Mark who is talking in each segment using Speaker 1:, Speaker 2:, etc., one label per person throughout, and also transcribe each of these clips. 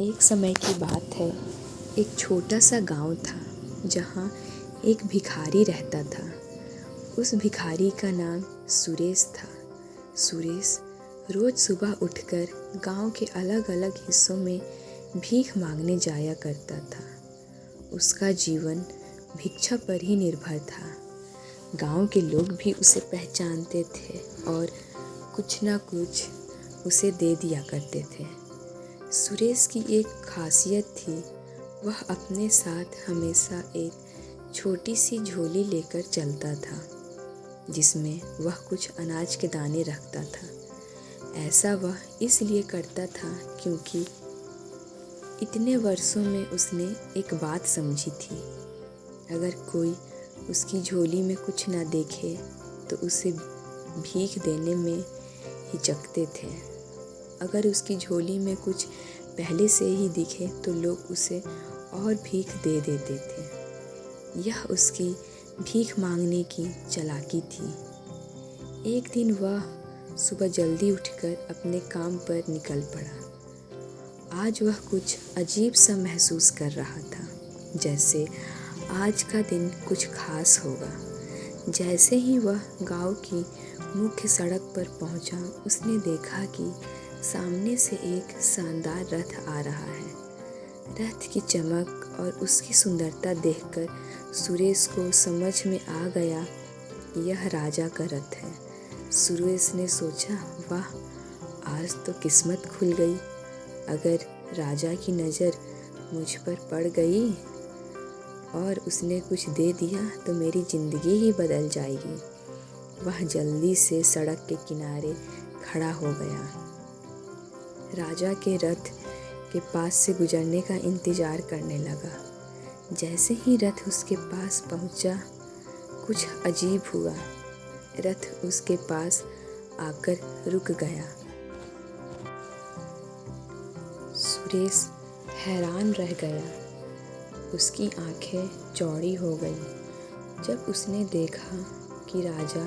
Speaker 1: एक समय की बात है। एक छोटा सा गांव था जहां एक भिखारी रहता था। उस भिखारी का नाम सुरेश था। सुरेश रोज सुबह उठकर गांव के अलग अलग हिस्सों में भीख मांगने जाया करता था। उसका जीवन भिक्षा पर ही निर्भर था। गांव के लोग भी उसे पहचानते थे और कुछ ना कुछ उसे दे दिया करते थे। सुरेश की एक खासियत थी, वह अपने साथ हमेशा एक छोटी सी झोली लेकर चलता था जिसमें वह कुछ अनाज के दाने रखता था। ऐसा वह इसलिए करता था क्योंकि इतने वर्षों में उसने एक बात समझी थी, अगर कोई उसकी झोली में कुछ ना देखे तो उसे भीख देने में हिचकते थे। अगर उसकी झोली में कुछ पहले से ही दिखे तो लोग उसे और भीख दे देते थे। यह उसकी भीख मांगने की चालाकी थी। एक दिन वह सुबह जल्दी उठकर अपने काम पर निकल पड़ा। आज वह कुछ अजीब सा महसूस कर रहा था, जैसे आज का दिन कुछ खास होगा। जैसे ही वह गांव की मुख्य सड़क पर पहुंचा, उसने देखा कि सामने से एक शानदार रथ आ रहा है। रथ की चमक और उसकी सुंदरता देखकर सुरेश को समझ में आ गया कि यह राजा का रथ है। सुरेश ने सोचा, वाह, आज तो किस्मत खुल गई। अगर राजा की नज़र मुझ पर पड़ गई और उसने कुछ दे दिया तो मेरी ज़िंदगी ही बदल जाएगी। वह जल्दी से सड़क के किनारे खड़ा हो गया। राजा के रथ के पास से गुजरने का इंतज़ार करने लगा। जैसे ही रथ उसके पास पहुंचा, कुछ अजीब हुआ। रथ उसके पास आकर रुक गया। सुरेश हैरान रह गया। उसकी आंखें चौड़ी हो गई जब उसने देखा कि राजा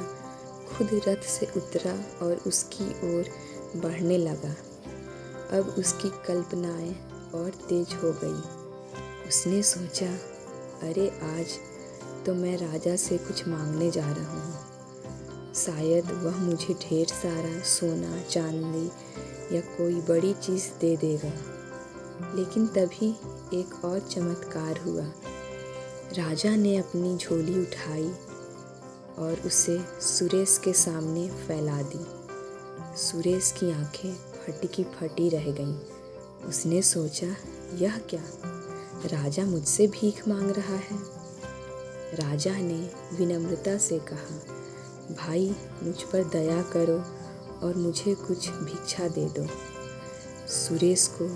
Speaker 1: खुद रथ से उतरा और उसकी ओर बढ़ने लगा। अब उसकी कल्पनाएं और तेज हो गई। उसने सोचा, अरे आज तो मैं राजा से कुछ मांगने जा रहा हूँ। शायद वह मुझे ढेर सारा सोना, चांदी या कोई बड़ी चीज़ दे देगा। लेकिन तभी एक और चमत्कार हुआ। राजा ने अपनी झोली उठाई और उसे सुरेश के सामने फैला दी। सुरेश की आंखें फटी की फटी रह गईं। उसने सोचा, यह क्या? राजा मुझसे भीख मांग रहा है। राजा ने विनम्रता से कहा, भाई, मुझ पर दया करो और मुझे कुछ भिक्षा दे दो। सुरेश को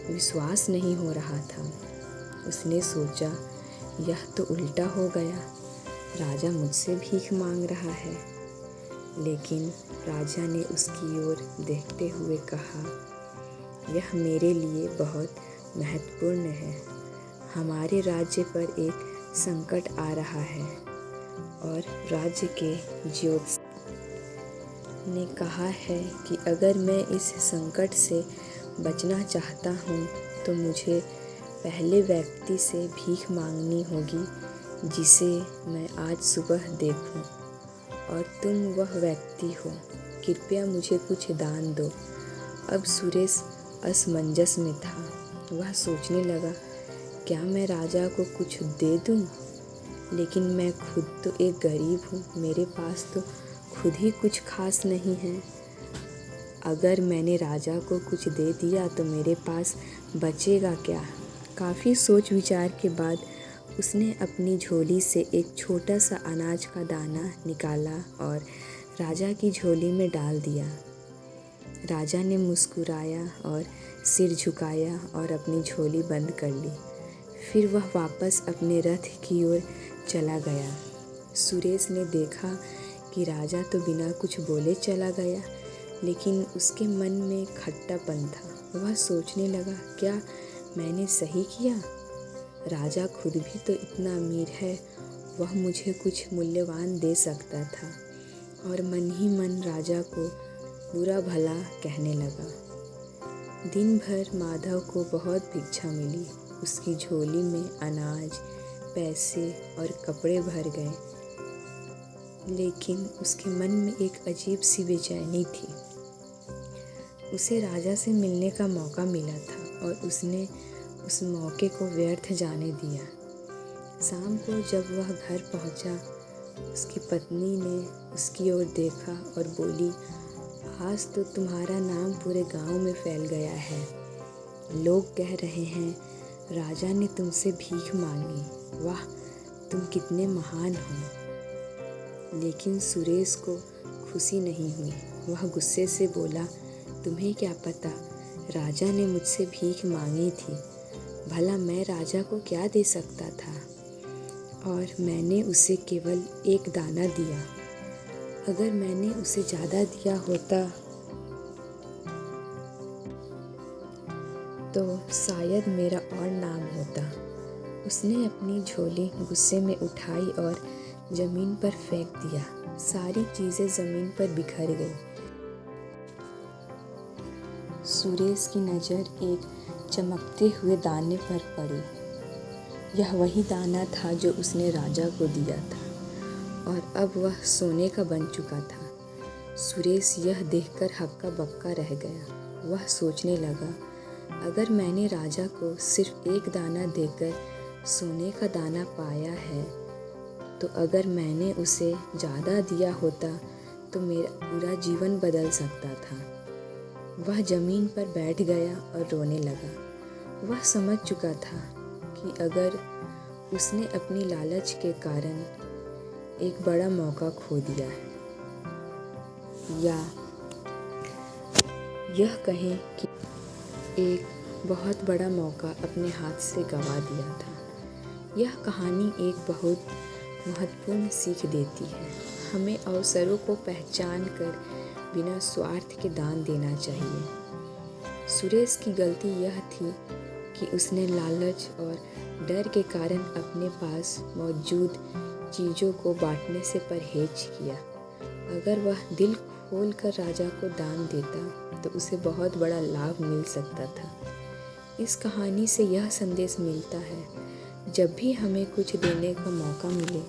Speaker 1: विश्वास नहीं हो रहा था। उसने सोचा, यह तो उल्टा हो गया। राजा मुझसे भीख मांग रहा है। लेकिन राजा ने उसकी ओर देखते हुए कहा, यह मेरे लिए बहुत महत्वपूर्ण है। हमारे राज्य पर एक संकट आ रहा है और राज्य के ज्योतिषी ने कहा है कि अगर मैं इस संकट से बचना चाहता हूँ तो मुझे पहले व्यक्ति से भीख मांगनी होगी जिसे मैं आज सुबह देखूं, और तुम वह व्यक्ति हो। कृपया मुझे कुछ दान दो। अब सुरेश असमंजस में था। वह सोचने लगा, क्या मैं राजा को कुछ दे दूं? लेकिन मैं खुद तो एक गरीब हूँ, मेरे पास तो खुद ही कुछ खास नहीं है। अगर मैंने राजा को कुछ दे दिया तो मेरे पास बचेगा क्या? काफ़ी सोच विचार के बाद उसने अपनी झोली से एक छोटा सा अनाज का दाना निकाला और राजा की झोली में डाल दिया। राजा ने मुस्कुराया और सिर झुकाया और अपनी झोली बंद कर ली। फिर वह वापस अपने रथ की ओर चला गया। सुरेश ने देखा कि राजा तो बिना कुछ बोले चला गया, लेकिन उसके मन में खट्टापन था। वह सोचने लगा, क्या मैंने सही किया? राजा खुद भी तो इतना अमीर है, वह मुझे कुछ मूल्यवान दे सकता था। और मन ही मन राजा को बुरा भला कहने लगा। दिन भर माधव को बहुत भिक्षा मिली। उसकी झोली में अनाज, पैसे और कपड़े भर गए, लेकिन उसके मन में एक अजीब सी बेचैनी थी। उसे राजा से मिलने का मौका मिला था और उसने उस मौके को व्यर्थ जाने दिया। शाम को जब वह घर पहुंचा, उसकी पत्नी ने उसकी ओर देखा और बोली, आज तो तुम्हारा नाम पूरे गांव में फैल गया है। लोग कह रहे हैं राजा ने तुमसे भीख मांगी। वाह, तुम कितने महान हो। लेकिन सुरेश को खुशी नहीं हुई। वह गुस्से से बोला, तुम्हें क्या पता, राजा ने मुझसे भीख मांगी थी। भला मैं राजा को क्या दे सकता था, और मैंने उसे केवल एक दाना दिया। अगर मैंने उसे ज़्यादा दिया होता तो शायद मेरा और नाम होता। उसने अपनी झोली गुस्से में उठाई और ज़मीन पर फेंक दिया। सारी चीज़ें ज़मीन पर बिखर गई। सुरेश की नज़र एक चमकते हुए दाने पर पड़ी। यह वही दाना था जो उसने राजा को दिया था, और अब वह सोने का बन चुका था। सुरेश यह देखकर हक्का बक्का रह गया। वह सोचने लगा, अगर मैंने राजा को सिर्फ एक दाना देकर सोने का दाना पाया है, तो अगर मैंने उसे ज़्यादा दिया होता तो मेरा पूरा जीवन बदल सकता था। वह ज़मीन पर बैठ गया और रोने लगा। वह समझ चुका था कि अगर उसने अपनी लालच के कारण एक बड़ा मौका खो दिया है, या यह कहें कि एक बहुत बड़ा मौका अपने हाथ से गंवा दिया था। यह कहानी एक बहुत महत्वपूर्ण सीख देती है। हमें अवसरों को पहचान कर बिना स्वार्थ के दान देना चाहिए। सुरेश की गलती यह थी कि उसने लालच और डर के कारण अपने पास मौजूद चीज़ों को बांटने से परहेज किया। अगर वह दिल खोल कर राजा को दान देता तो उसे बहुत बड़ा लाभ मिल सकता था। इस कहानी से यह संदेश मिलता है, जब भी हमें कुछ देने का मौका मिले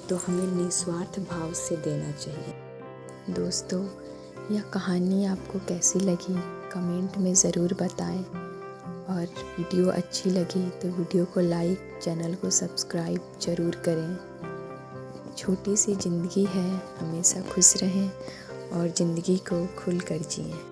Speaker 1: तो हमें निस्वार्थ भाव से देना चाहिए। दोस्तों, यह कहानी आपको कैसी लगी कमेंट में ज़रूर बताएं, और वीडियो अच्छी लगी तो वीडियो को लाइक, चैनल को सब्सक्राइब ज़रूर करें। छोटी सी ज़िंदगी है, हमेशा खुश रहें और ज़िंदगी को खुल कर जिएं।